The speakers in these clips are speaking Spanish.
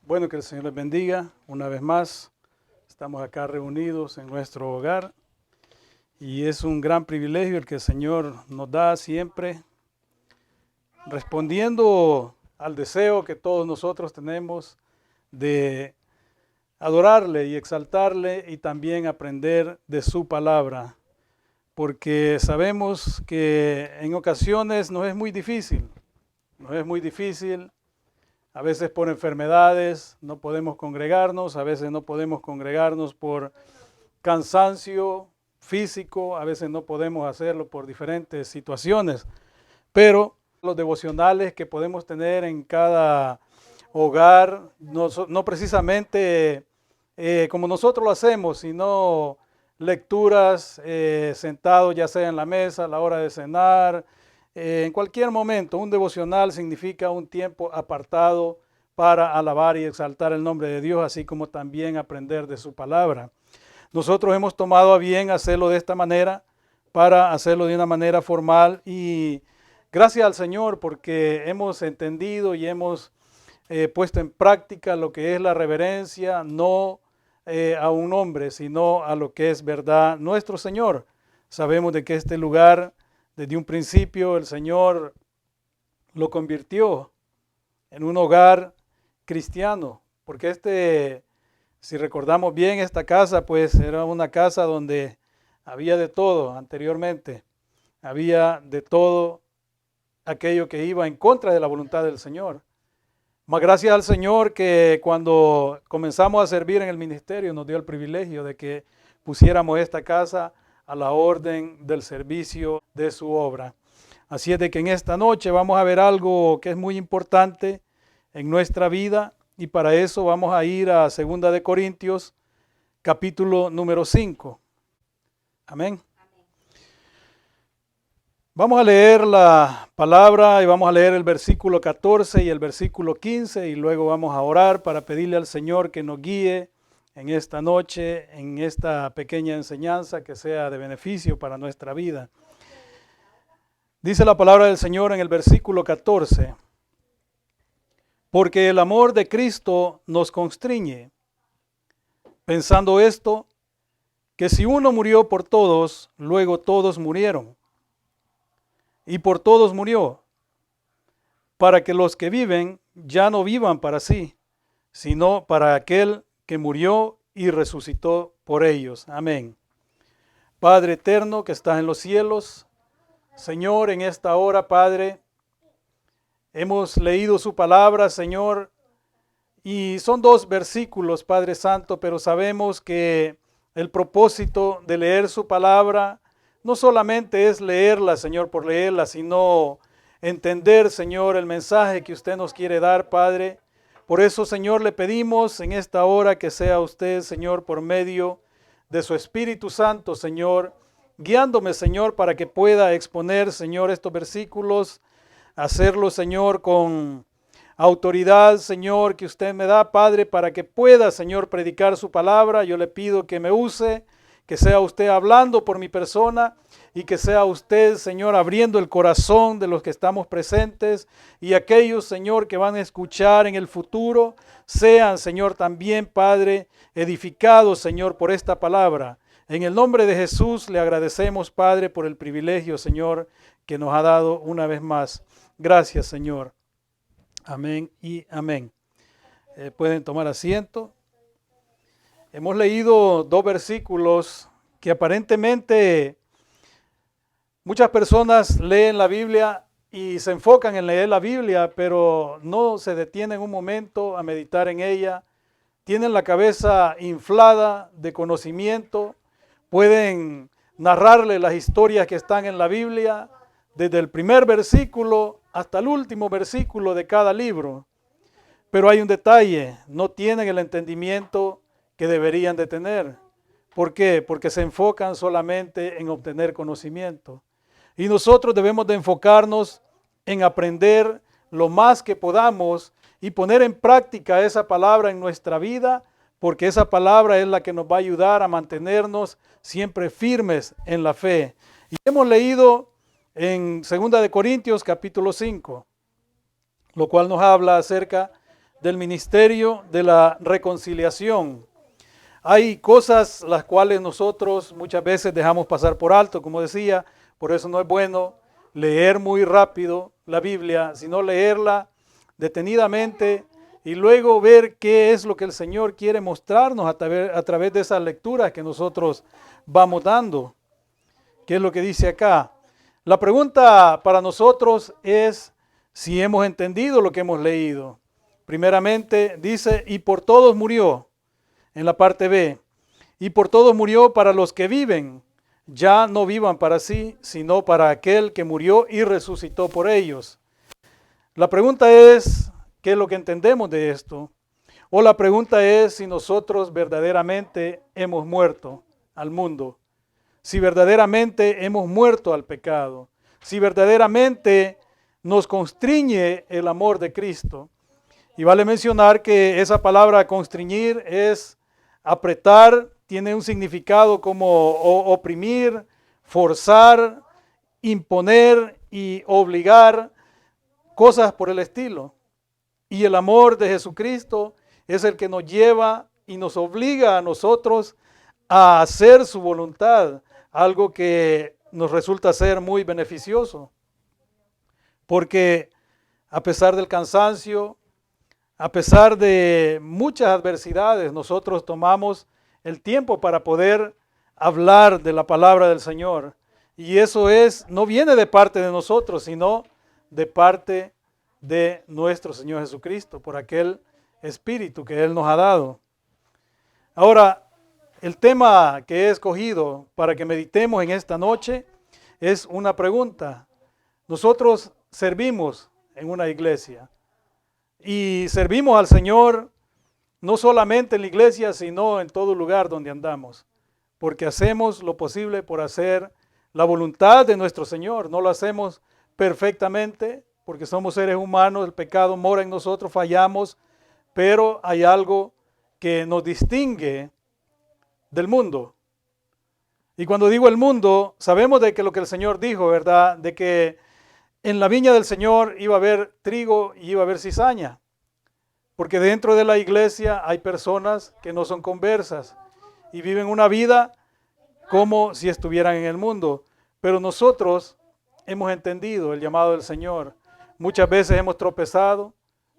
Bueno, que el Señor les bendiga una vez más. Estamos acá reunidos en nuestro hogar y es un gran privilegio el que el Señor nos da siempre, respondiendo al deseo que todos nosotros tenemos de adorarle y exaltarle y también aprender de su palabra, porque sabemos que en ocasiones nos es muy difícil. A veces por enfermedades no podemos congregarnos, a veces no podemos congregarnos por cansancio físico, a veces no podemos hacerlo por diferentes situaciones, pero los devocionales que podemos tener en cada hogar, no precisamente como nosotros lo hacemos, sino lecturas sentados ya sea en la mesa, a la hora de cenar, en cualquier momento. Un devocional significa un tiempo apartado para alabar y exaltar el nombre de Dios, así como también aprender de su palabra. Nosotros hemos tomado a bien hacerlo de esta manera, para hacerlo de una manera formal, y gracias al Señor porque hemos entendido y hemos puesto en práctica lo que es la reverencia, no a un hombre, sino a lo que es verdad nuestro Señor. Sabemos de que este lugar, desde un principio, el Señor lo convirtió en un hogar cristiano, porque si recordamos bien, esta casa, pues era una casa donde había de todo anteriormente. Había de todo aquello que iba en contra de la voluntad del Señor. Más gracias al Señor que cuando comenzamos a servir en el ministerio nos dio el privilegio de que pusiéramos esta casa a la orden del servicio de su obra. Así es de que en esta noche vamos a ver algo que es muy importante en nuestra vida, y para eso vamos a ir a 2 capítulo número 5. Amén. Vamos a leer la palabra y vamos a leer el versículo 14 y el versículo 15 y luego vamos a orar para pedirle al Señor que nos guíe en esta noche, en esta pequeña enseñanza que sea de beneficio para nuestra vida. Dice la palabra del Señor en el versículo 14: porque el amor de Cristo nos constriñe, pensando esto, que si uno murió por todos, luego todos murieron. Y por todos murió, para que los que viven ya no vivan para sí, sino para aquel que murió y resucitó por ellos. Amén. Padre eterno que estás en los cielos, Señor, en esta hora, Padre, hemos leído su palabra, Señor, y son 2 versículos, Padre Santo, pero sabemos que el propósito de leer su palabra no solamente es leerla, Señor, por leerla, sino entender, Señor, el mensaje que usted nos quiere dar, Padre. Por eso, Señor, le pedimos en esta hora que sea usted, Señor, por medio de su Espíritu Santo, Señor, guiándome, Señor, para que pueda exponer, Señor, estos versículos, hacerlo, Señor, con autoridad, Señor, que usted me da, Padre, para que pueda, Señor, predicar su palabra. Yo le pido que me use, que sea usted hablando por mi persona y que sea usted, Señor, abriendo el corazón de los que estamos presentes, y aquellos, Señor, que van a escuchar en el futuro, sean, Señor, también, Padre, edificados, Señor, por esta palabra. En el nombre de Jesús le agradecemos, Padre, por el privilegio, Señor, que nos ha dado una vez más. Gracias, Señor. Amén y amén. Pueden tomar asiento. Hemos leído 2 versículos que aparentemente muchas personas leen la Biblia y se enfocan en leer la Biblia, pero no se detienen un momento a meditar en ella. Tienen la cabeza inflada de conocimiento, pueden narrarle las historias que están en la Biblia, desde el primer versículo hasta el último versículo de cada libro. Pero hay un detalle: no tienen el entendimiento que deberían de tener. ¿Por qué? Porque se enfocan solamente en obtener conocimiento. Y nosotros debemos de enfocarnos en aprender lo más que podamos y poner en práctica esa palabra en nuestra vida, porque esa palabra es la que nos va a ayudar a mantenernos siempre firmes en la fe. Y hemos leído en 2 Corintios capítulo 5, lo cual nos habla acerca del ministerio de la reconciliación. Hay cosas las cuales nosotros muchas veces dejamos pasar por alto, como decía, por eso no es bueno leer muy rápido la Biblia, sino leerla detenidamente y luego ver qué es lo que el Señor quiere mostrarnos a través de esas lecturas que nosotros vamos dando. ¿Qué es lo que dice acá? La pregunta para nosotros es si hemos entendido lo que hemos leído. Primeramente dice, y por todos murió. En la parte B, y por todos murió para los que viven, ya no vivan para sí, sino para aquel que murió y resucitó por ellos. La pregunta es, ¿qué es lo que entendemos de esto? O la pregunta es si nosotros verdaderamente hemos muerto al mundo, si verdaderamente hemos muerto al pecado, si verdaderamente nos constriñe el amor de Cristo. Y vale mencionar que esa palabra constriñir es apretar, tiene un significado como oprimir, forzar, imponer y obligar, cosas por el estilo. Y el amor de Jesucristo es el que nos lleva y nos obliga a nosotros a hacer su voluntad, algo que nos resulta ser muy beneficioso. Porque a pesar del cansancio, a pesar de muchas adversidades, nosotros tomamos el tiempo para poder hablar de la palabra del Señor. Y eso no viene de parte de nosotros, sino de parte de nuestro Señor Jesucristo, por aquel Espíritu que Él nos ha dado. Ahora, el tema que he escogido para que meditemos en esta noche es una pregunta. Nosotros servimos en una iglesia. Y servimos al Señor no solamente en la iglesia, sino en todo lugar donde andamos. Porque hacemos lo posible por hacer la voluntad de nuestro Señor. No lo hacemos perfectamente, porque somos seres humanos, el pecado mora en nosotros, fallamos, pero hay algo que nos distingue del mundo. Y cuando digo el mundo, sabemos de que lo que el Señor dijo, ¿verdad? De que en la viña del Señor iba a haber trigo y iba a haber cizaña. Porque dentro de la iglesia hay personas que no son conversas y viven una vida como si estuvieran en el mundo. Pero nosotros hemos entendido el llamado del Señor. Muchas veces hemos tropezado,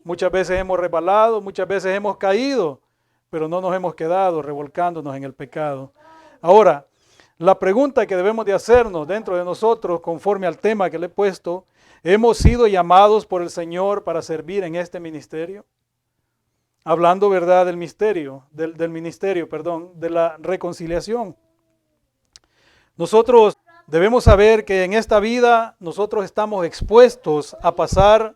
muchas veces hemos resbalado, muchas veces hemos caído, pero no nos hemos quedado revolcándonos en el pecado. Ahora, la pregunta que debemos de hacernos dentro de nosotros, conforme al tema que le he puesto, ¿hemos sido llamados por el Señor para servir en este ministerio? Hablando, ¿verdad?, del ministerio, de la reconciliación. Nosotros debemos saber que en esta vida nosotros estamos expuestos a pasar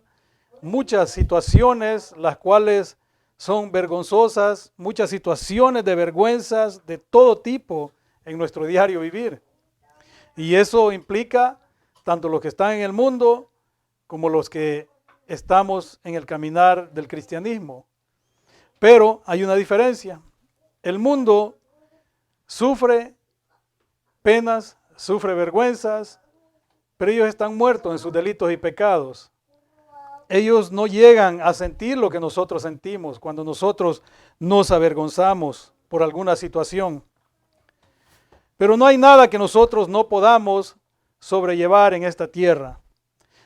muchas situaciones, las cuales son vergonzosas, muchas situaciones de vergüenzas de todo tipo en nuestro diario vivir. Y eso implica tanto los que están en el mundo como los que estamos en el caminar del cristianismo. Pero hay una diferencia. El mundo sufre penas, sufre vergüenzas, pero ellos están muertos en sus delitos y pecados. Ellos no llegan a sentir lo que nosotros sentimos cuando nosotros nos avergonzamos por alguna situación. Pero no hay nada que nosotros no podamos sobrellevar en esta tierra.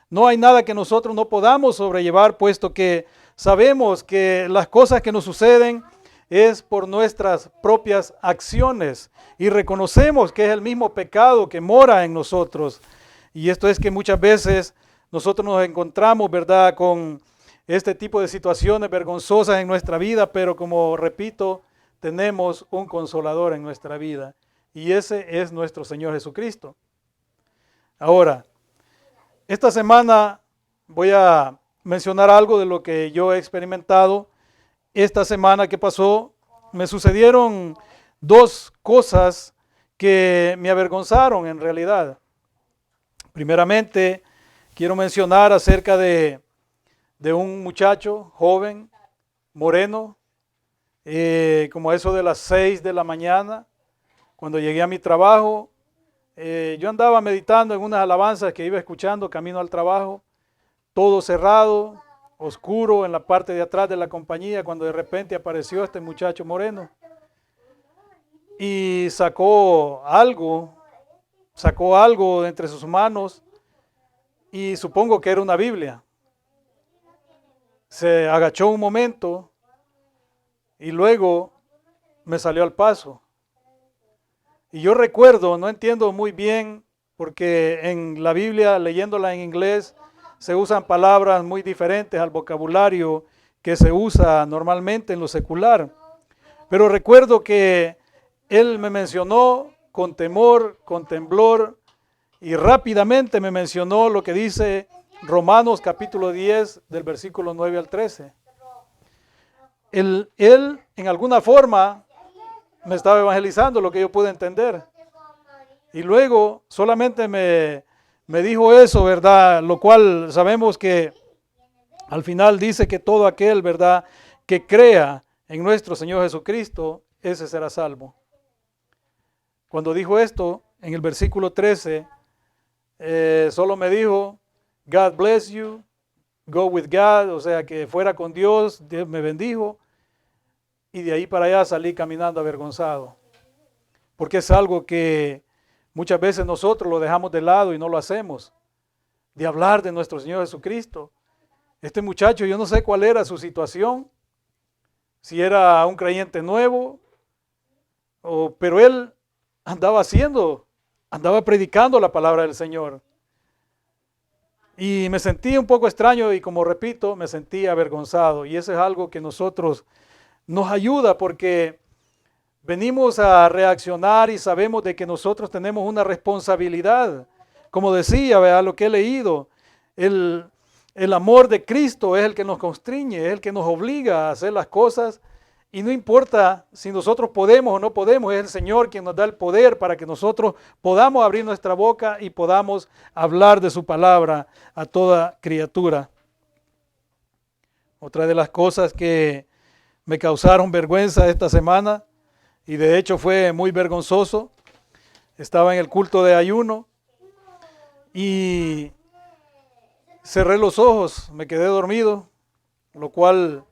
No hay nada que nosotros no podamos sobrellevar, puesto que sabemos que las cosas que nos suceden es por nuestras propias acciones y reconocemos que es el mismo pecado que mora en nosotros. Y esto es que muchas veces nosotros nos encontramos, ¿verdad?, con este tipo de situaciones vergonzosas en nuestra vida, pero como repito, tenemos un consolador en nuestra vida y ese es nuestro Señor Jesucristo. Ahora, esta semana voy a mencionar algo de lo que yo he experimentado. Esta semana que pasó, me sucedieron dos cosas que me avergonzaron en realidad. Primeramente, quiero mencionar acerca de un muchacho joven, moreno, como eso de las 6 de la mañana, cuando llegué a mi trabajo. Yo andaba meditando en unas alabanzas que iba escuchando camino al trabajo, todo cerrado, oscuro en la parte de atrás de la compañía cuando de repente apareció este muchacho moreno y sacó algo de entre sus manos y supongo que era una Biblia. Se agachó un momento y luego me salió al paso. Y yo recuerdo, no entiendo muy bien, porque en la Biblia, leyéndola en inglés, se usan palabras muy diferentes al vocabulario que se usa normalmente en lo secular. Pero recuerdo que él me mencionó con temor, con temblor, y rápidamente me mencionó lo que dice Romanos capítulo 10, del versículo 9 al 13. Él en alguna forma me estaba evangelizando, lo que yo pude entender. Y luego solamente me dijo eso, ¿verdad? Lo cual sabemos que al final dice que todo aquel, ¿verdad?, que crea en nuestro Señor Jesucristo, ese será salvo. Cuando dijo esto, en el versículo 13, solo me dijo, God bless you, go with God, o sea, que fuera con Dios, Dios me bendijo. Y de ahí para allá salí caminando avergonzado, porque es algo que muchas veces nosotros lo dejamos de lado y no lo hacemos, de hablar de nuestro Señor Jesucristo. Este muchacho, yo no sé cuál era su situación, si era un creyente nuevo, pero él andaba predicando la palabra del Señor. Y me sentí un poco extraño y, como repito, me sentí avergonzado. Y eso es algo que nosotros nos ayuda, porque venimos a reaccionar y sabemos de que nosotros tenemos una responsabilidad. Como decía, ¿verdad?, lo que he leído, el amor de Cristo es el que nos constriñe, es el que nos obliga a hacer las cosas, y no importa si nosotros podemos o no podemos, es el Señor quien nos da el poder para que nosotros podamos abrir nuestra boca y podamos hablar de su palabra a toda criatura. Otra de las cosas que me causaron vergüenza esta semana, y de hecho fue muy vergonzoso, estaba en el culto de ayuno y cerré los ojos, me quedé dormido, lo cual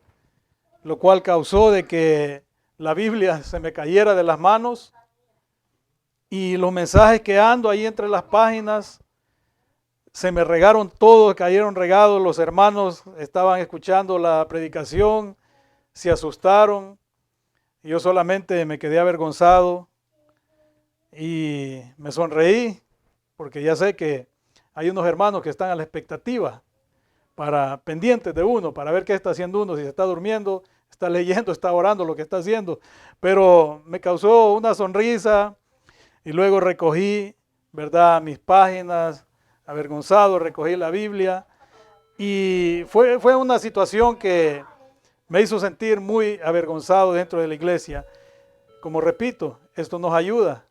causó de que la Biblia se me cayera de las manos, y los mensajes que ando ahí entre las páginas se me regaron todos, cayeron regados. Los hermanos estaban escuchando la predicación, se asustaron, y yo solamente me quedé avergonzado y me sonreí, porque ya sé que hay unos hermanos que están a la expectativa, pendientes de uno, para ver qué está haciendo uno, si se está durmiendo, está leyendo, está orando, lo que está haciendo. Pero me causó una sonrisa, y luego recogí, ¿verdad?, mis páginas, avergonzado, recogí la Biblia, y fue una situación que me hizo sentir muy avergonzado dentro de la iglesia. Como repito, esto nos ayuda,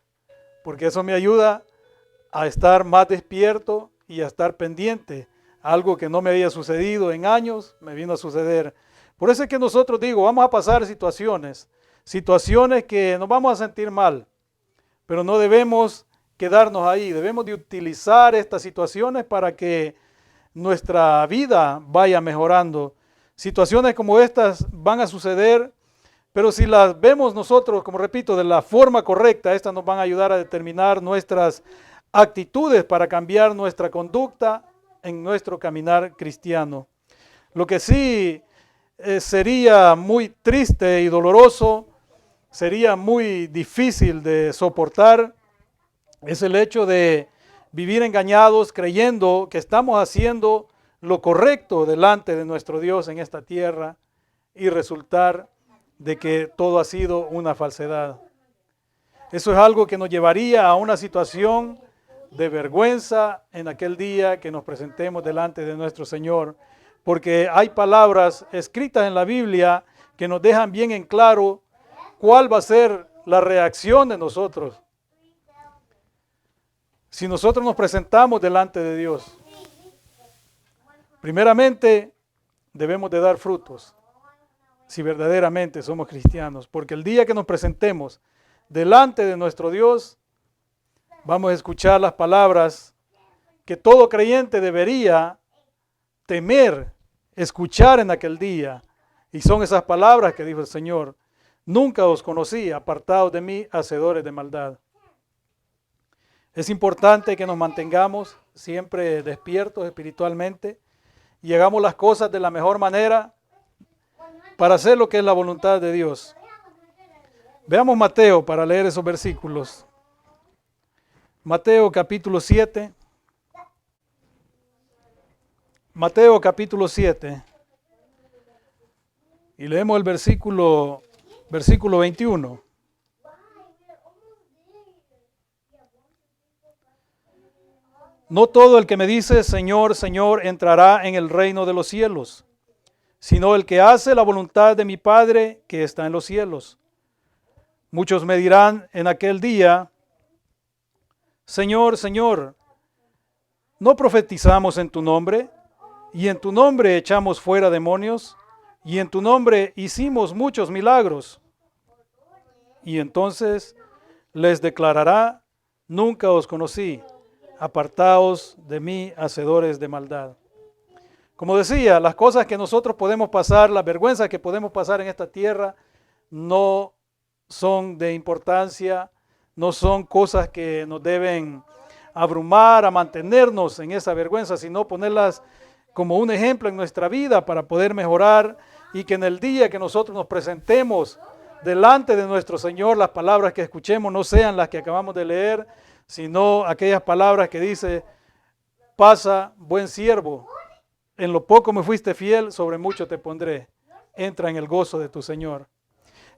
porque eso me ayuda a estar más despierto y a estar pendiente. Algo que no me había sucedido en años, me vino a suceder. Por eso es que nosotros vamos a pasar situaciones que nos vamos a sentir mal, pero no debemos quedarnos ahí. Debemos de utilizar estas situaciones para que nuestra vida vaya mejorando. Situaciones como estas van a suceder, pero si las vemos nosotros, como repito, de la forma correcta, estas nos van a ayudar a determinar nuestras actitudes para cambiar nuestra conducta en nuestro caminar cristiano. Lo que sí sería muy triste y doloroso, sería muy difícil de soportar, es el hecho de vivir engañados creyendo que estamos haciendo lo correcto delante de nuestro Dios en esta tierra, y resultar de que todo ha sido una falsedad. Eso es algo que nos llevaría a una situación de vergüenza en aquel día que nos presentemos delante de nuestro Señor, porque hay palabras escritas en la Biblia que nos dejan bien en claro cuál va a ser la reacción de nosotros si nosotros nos presentamos delante de Dios. Primeramente, debemos de dar frutos si verdaderamente somos cristianos, porque el día que nos presentemos delante de nuestro Dios, vamos a escuchar las palabras que todo creyente debería temer escuchar en aquel día. Y son esas palabras que dijo el Señor: nunca os conocí, apartados de mí, hacedores de maldad. Es importante que nos mantengamos siempre despiertos espiritualmente y hagamos las cosas de la mejor manera para hacer lo que es la voluntad de Dios. Veamos Mateo para leer esos versículos. Mateo capítulo 7. Mateo capítulo 7. Y leemos el versículo 21. No todo el que me dice Señor, Señor, entrará en el reino de los cielos, sino el que hace la voluntad de mi Padre que está en los cielos. Muchos me dirán en aquel día: Señor, Señor, ¿no profetizamos en tu nombre? Y en tu nombre echamos fuera demonios, y en tu nombre hicimos muchos milagros. Y entonces les declarará: nunca os conocí, apartaos de mí, hacedores de maldad. Como decía, las cosas que nosotros podemos pasar, las vergüenzas que podemos pasar en esta tierra, no son de importancia, no son cosas que nos deben abrumar a mantenernos en esa vergüenza, sino ponerlas como un ejemplo en nuestra vida para poder mejorar, y que en el día que nosotros nos presentemos delante de nuestro Señor, las palabras que escuchemos no sean las que acabamos de leer, sino aquellas palabras que dice: pasa, buen siervo, en lo poco me fuiste fiel, sobre mucho te pondré, entra en el gozo de tu Señor.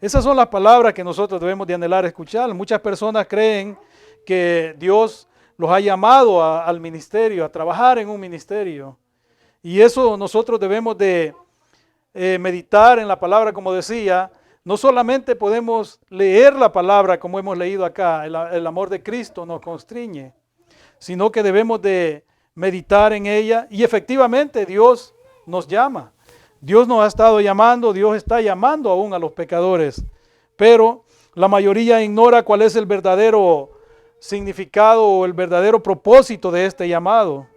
Esas son las palabras que nosotros debemos de anhelar escuchar. Muchas personas creen que Dios los ha llamado al ministerio, a trabajar en un ministerio, y eso nosotros debemos de meditar en la palabra. Como decía, no solamente podemos leer la palabra como hemos leído acá, el amor de Cristo nos constriñe, sino que debemos de meditar en ella, y efectivamente Dios nos llama. Dios nos ha estado llamando, Dios está llamando aún a los pecadores, pero la mayoría ignora cuál es el verdadero significado o el verdadero propósito de este llamado.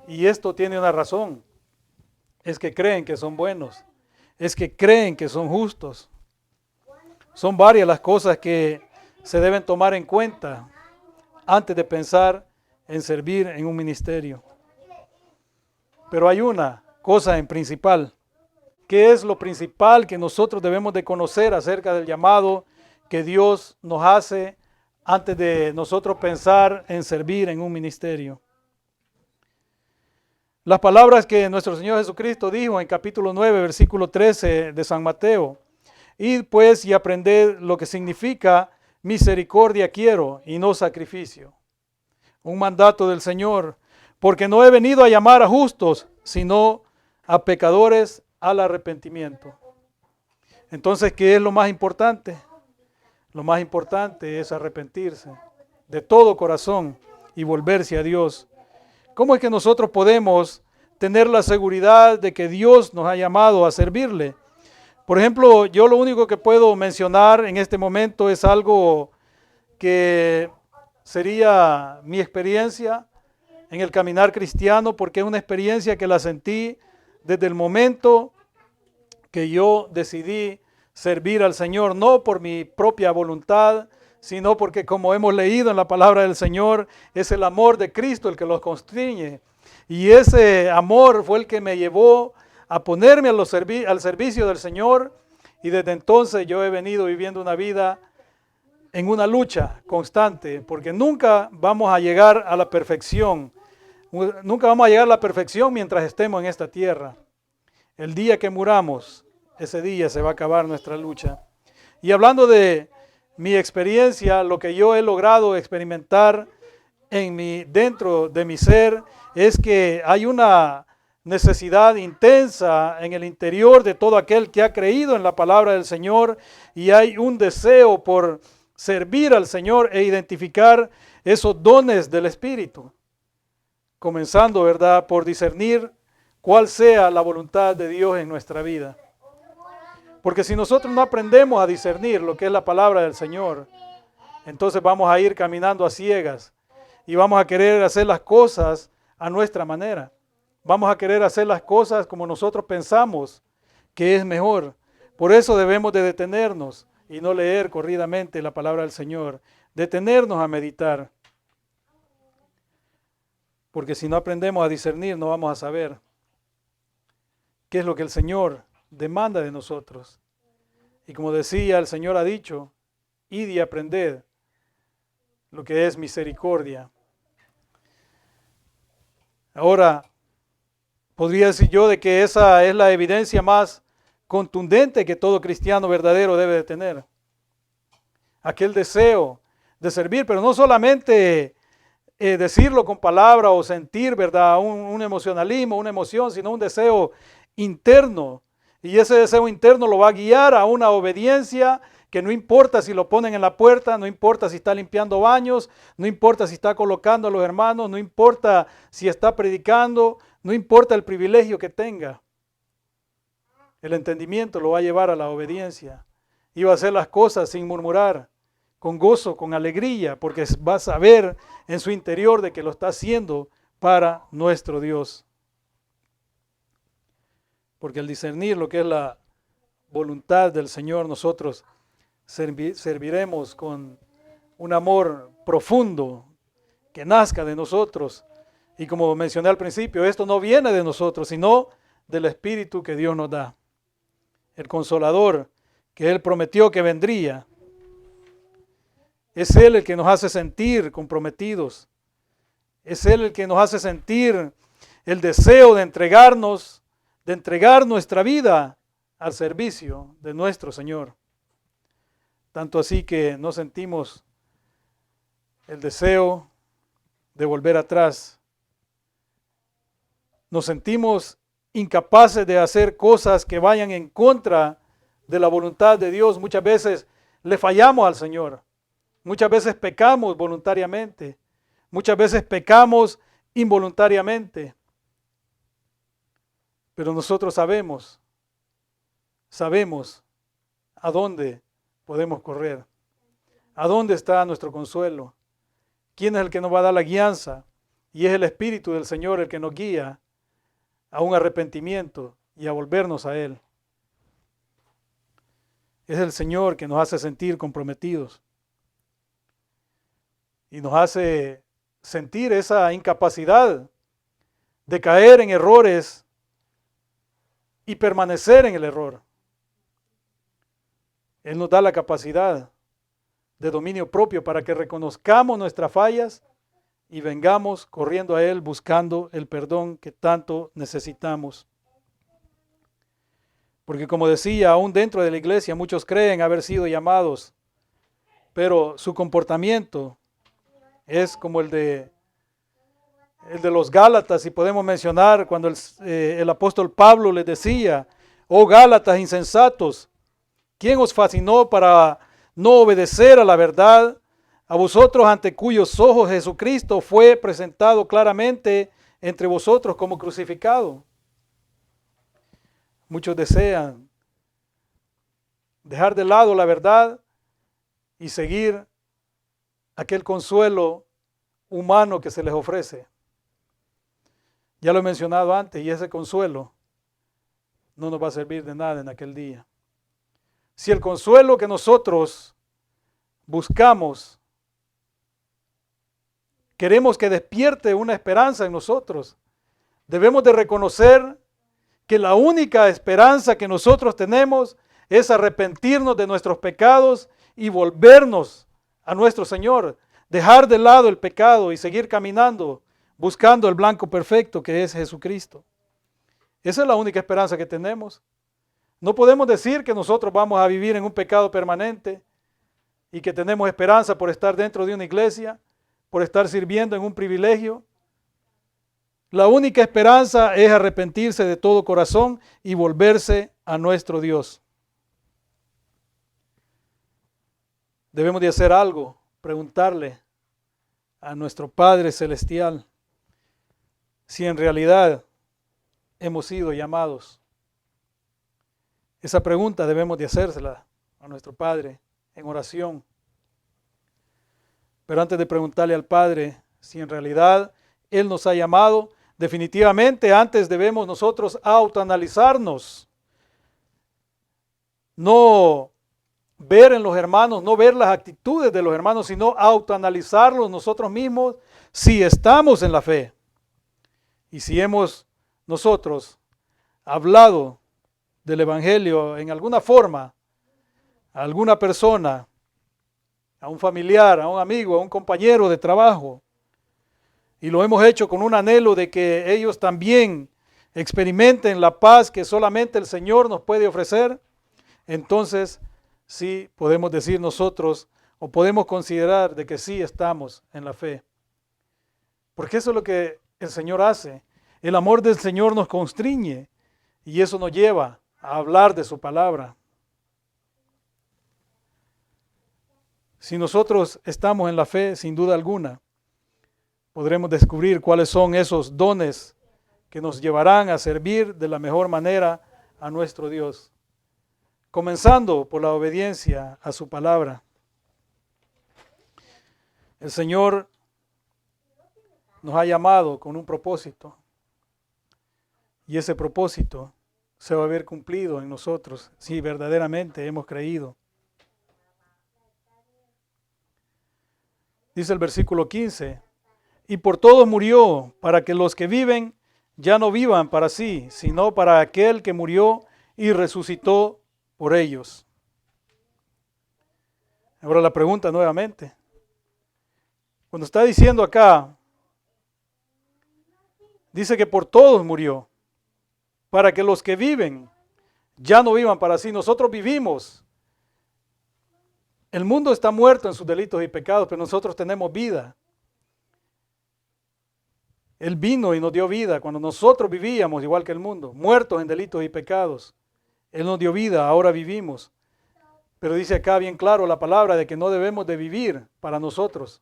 Y esto tiene una razón: es que creen que son buenos, es que creen que son justos. Son varias las cosas que se deben tomar en cuenta antes de pensar en servir en un ministerio. Pero hay una cosa en principal. ¿Qué es lo principal que nosotros debemos de conocer acerca del llamado que Dios nos hace antes de nosotros pensar en servir en un ministerio? Las palabras que nuestro Señor Jesucristo dijo en capítulo 9, versículo 13 de San Mateo: id pues y aprended lo que significa misericordia quiero y no sacrificio. Un mandato del Señor, porque no he venido a llamar a justos, sino a pecadores al arrepentimiento. Entonces, ¿qué es lo más importante? Lo más importante es arrepentirse de todo corazón y volverse a Dios. ¿Cómo es que nosotros podemos tener la seguridad de que Dios nos ha llamado a servirle? Por ejemplo, yo lo único que puedo mencionar en este momento es algo que sería mi experiencia en el caminar cristiano, porque es una experiencia que la sentí desde el momento que yo decidí servir al Señor, no por mi propia voluntad, sino porque, como hemos leído en la palabra del Señor, es el amor de Cristo el que los constriñe. Y ese amor fue el que me llevó a ponerme al servicio del Señor, y desde entonces yo he venido viviendo una vida en una lucha constante, porque nunca vamos a llegar a la perfección. Nunca vamos a llegar a la perfección mientras estemos en esta tierra. El día que muramos, ese día se va a acabar nuestra lucha. Y hablando de mi experiencia, lo que yo he logrado experimentar dentro de mi ser, es que hay una necesidad intensa en el interior de todo aquel que ha creído en la palabra del Señor, y hay un deseo por servir al Señor e identificar esos dones del Espíritu, comenzando, ¿verdad?, por discernir cuál sea la voluntad de Dios en nuestra vida. Porque si nosotros no aprendemos a discernir lo que es la palabra del Señor, entonces vamos a ir caminando a ciegas y vamos a querer hacer las cosas a nuestra manera. Vamos a querer hacer las cosas como nosotros pensamos que es mejor. Por eso debemos de detenernos y no leer corridamente la palabra del Señor. Detenernos a meditar. Porque si no aprendemos a discernir, no vamos a saber qué es lo que el Señor demanda de nosotros. Y como decía, el Señor ha dicho, id y aprended lo que es misericordia. Ahora, podría decir yo de que esa es la evidencia más contundente que todo cristiano verdadero debe de tener. Aquel deseo de servir, pero no solamente decirlo con palabra o sentir, ¿verdad? Un emocionalismo, una emoción, sino un deseo interno. Y ese deseo interno lo va a guiar a una obediencia que no importa si lo ponen en la puerta, no importa si está limpiando baños, no importa si está colocando a los hermanos, no importa si está predicando, no importa el privilegio que tenga. El entendimiento lo va a llevar a la obediencia. Y va a hacer las cosas sin murmurar, con gozo, con alegría, porque va a saber en su interior de que lo está haciendo para nuestro Dios. Porque al discernir lo que es la voluntad del Señor, nosotros serviremos con un amor profundo que nazca de nosotros. Y como mencioné al principio, esto no viene de nosotros, sino del Espíritu que Dios nos da. El Consolador que Él prometió que vendría. Es Él el que nos hace sentir comprometidos. Es Él el que nos hace sentir el deseo de entregarnos, de entregar nuestra vida al servicio de nuestro Señor. Tanto así que no sentimos el deseo de volver atrás. Nos sentimos incapaces de hacer cosas que vayan en contra de la voluntad de Dios. Muchas veces le fallamos al Señor. Muchas veces pecamos voluntariamente. Muchas veces pecamos involuntariamente. Pero nosotros sabemos a dónde podemos correr. ¿A dónde está nuestro consuelo? ¿Quién es el que nos va a dar la guianza? Y es el Espíritu del Señor el que nos guía a un arrepentimiento y a volvernos a Él. Es el Señor que nos hace sentir comprometidos y nos hace sentir esa incapacidad de caer en errores y permanecer en el error. Él nos da la capacidad de dominio propio para que reconozcamos nuestras fallas y vengamos corriendo a Él buscando el perdón que tanto necesitamos. Porque como decía, aún dentro de la iglesia muchos creen haber sido llamados, pero su comportamiento es como el de los Gálatas, y podemos mencionar cuando el apóstol Pablo les decía, oh Gálatas insensatos, ¿quién os fascinó para no obedecer a la verdad? A vosotros ante cuyos ojos Jesucristo fue presentado claramente entre vosotros como crucificado. Muchos desean dejar de lado la verdad y seguir aquel consuelo humano que se les ofrece. Ya lo he mencionado antes, y ese consuelo no nos va a servir de nada en aquel día. Si el consuelo que nosotros buscamos, queremos que despierte una esperanza en nosotros, debemos de reconocer que la única esperanza que nosotros tenemos es arrepentirnos de nuestros pecados y volvernos a nuestro Señor, dejar de lado el pecado y seguir caminando buscando el blanco perfecto que es Jesucristo. Esa es la única esperanza que tenemos. No podemos decir que nosotros vamos a vivir en un pecado permanente y que tenemos esperanza por estar dentro de una iglesia, por estar sirviendo en un privilegio. La única esperanza es arrepentirse de todo corazón y volverse a nuestro Dios. Debemos de hacer algo, preguntarle a nuestro Padre Celestial si en realidad hemos sido llamados. Esa pregunta debemos de hacérsela a nuestro Padre en oración. Pero antes de preguntarle al Padre si en realidad Él nos ha llamado, Definitivamente antes debemos nosotros autoanalizarnos, no ver en los hermanos, no ver las actitudes de los hermanos, sino autoanalizarlos nosotros mismos si estamos en la fe. Y si hemos nosotros hablado del Evangelio en alguna forma a alguna persona, a un familiar, a un amigo, a un compañero de trabajo, y lo hemos hecho con un anhelo de que ellos también experimenten la paz que solamente el Señor nos puede ofrecer, entonces sí podemos decir nosotros o podemos considerar de que sí estamos en la fe. Porque eso es lo que el Señor hace. El amor del Señor nos constriñe y eso nos lleva a hablar de su palabra. Si nosotros estamos en la fe, sin duda alguna, podremos descubrir cuáles son esos dones que nos llevarán a servir de la mejor manera a nuestro Dios. Comenzando por la obediencia a su palabra. El Señor nos ha llamado con un propósito y ese propósito se va a ver cumplido en nosotros si verdaderamente hemos creído. Dice el versículo 15, y por todos murió, para que los que viven ya no vivan para sí, sino para aquel que murió y resucitó por ellos. Ahora la pregunta nuevamente. Cuando está diciendo acá, dice que por todos murió, para que los que viven ya no vivan para sí. Nosotros vivimos. El mundo está muerto en sus delitos y pecados, pero nosotros tenemos vida. Él vino y nos dio vida cuando nosotros vivíamos igual que el mundo, muertos en delitos y pecados. Él nos dio vida, ahora vivimos. Pero dice acá bien claro la palabra de que no debemos de vivir para nosotros,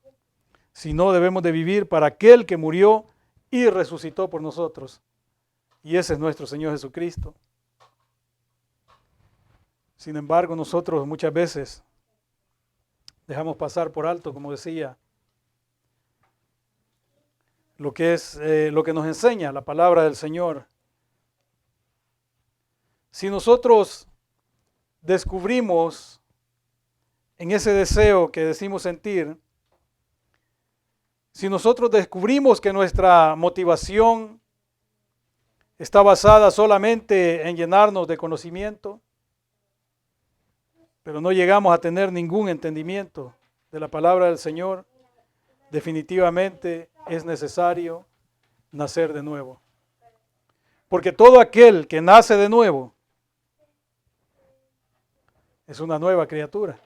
sino debemos de vivir para aquel que murió y resucitó por nosotros. Y ese es nuestro Señor Jesucristo. Sin embargo, nosotros muchas veces dejamos pasar por alto, como decía, lo que es lo que nos enseña la palabra del Señor. Si nosotros descubrimos en ese deseo que decimos sentir, si nosotros descubrimos que nuestra motivación está basada solamente en llenarnos de conocimiento, pero no llegamos a tener ningún entendimiento de la palabra del Señor, definitivamente es necesario nacer de nuevo. Porque todo aquel que nace de nuevo es una nueva criatura.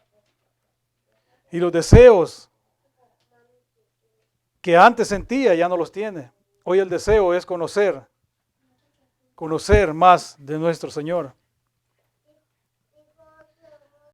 Y los deseos que antes sentía ya no los tiene. Hoy el deseo es conocer más de nuestro Señor.